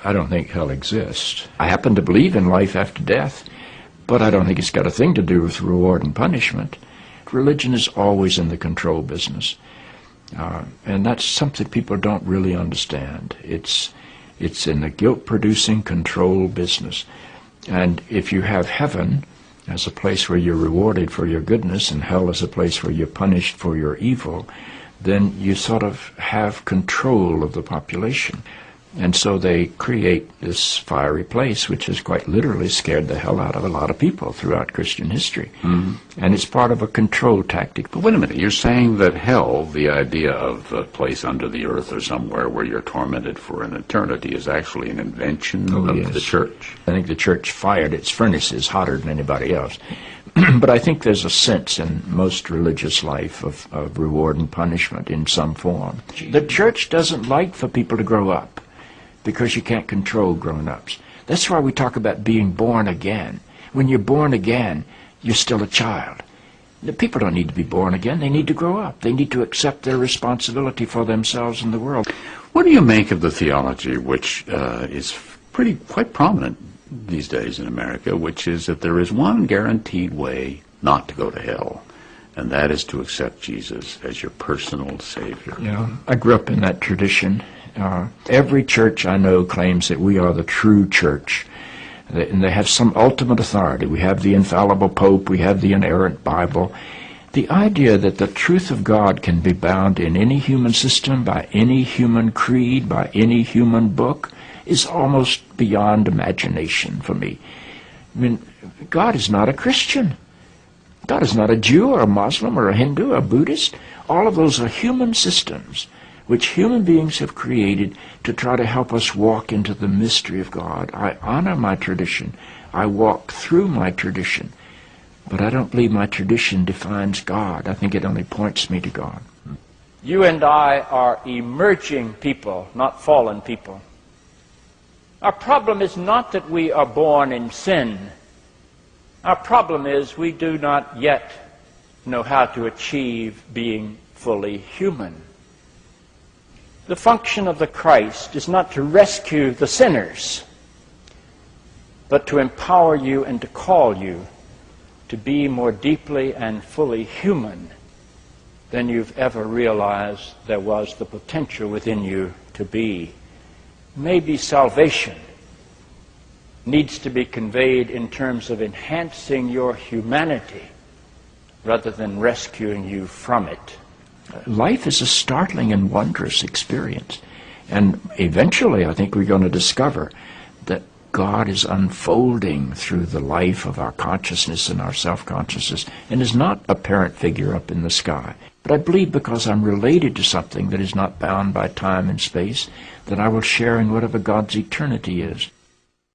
I don't think hell exists. I happen to believe in life after death, but I don't think it's got a thing to do with reward and punishment. Religion is always in the control business. And that's something people don't really understand. It's in the guilt-producing control business. And if you have heaven as a place where you're rewarded for your goodness and hell as a place where you're punished for your evil, then you sort of have control of the population. And so they create this fiery place, which has quite literally scared the hell out of a lot of people throughout Christian history. Mm-hmm. And it's part of a control tactic. But wait a minute, you're saying that hell, the idea of a place under the earth or somewhere where you're tormented for an eternity, is actually an invention of the church? I think the church fired its furnaces hotter than anybody else. But I think there's a sense in most religious life of reward and punishment in some form. The church doesn't like for people to grow up, because you can't control grown-ups. That's why we talk about being born again. When you're born again, you're still a child. The people don't need to be born again. They need to grow up. They need to accept their responsibility for themselves and the world. What do you make of the theology, which is quite prominent these days in America, which is that there is one guaranteed way not to go to hell, and that is to accept Jesus as your personal Savior? Yeah, I grew up in that tradition. Every church I know claims that we are the true church, and they have some ultimate authority. We have the infallible Pope, we have the inerrant Bible. The idea that the truth of God can be bound in any human system, by any human creed, by any human book, is almost beyond imagination for me. I mean, God is not a Christian. God is not a Jew or a Muslim or a Hindu or a Buddhist. All of those are human systems which human beings have created to try to help us walk into the mystery of God. I honor my tradition. I walk through my tradition. But I don't believe my tradition defines God. I think it only points me to God. You and I are emerging people, not fallen people. Our problem is not that we are born in sin. Our problem is we do not yet know how to achieve being fully human. The function of the Christ is not to rescue the sinners, but to empower you and to call you to be more deeply and fully human than you've ever realized there was the potential within you to be. Maybe salvation needs to be conveyed in terms of enhancing your humanity rather than rescuing you from it. Life is a startling and wondrous experience. And eventually, I think we're going to discover that God is unfolding through the life of our consciousness and our self-consciousness and is not a parent figure up in the sky. But I believe because I'm related to something that is not bound by time and space, that I will share in whatever God's eternity is.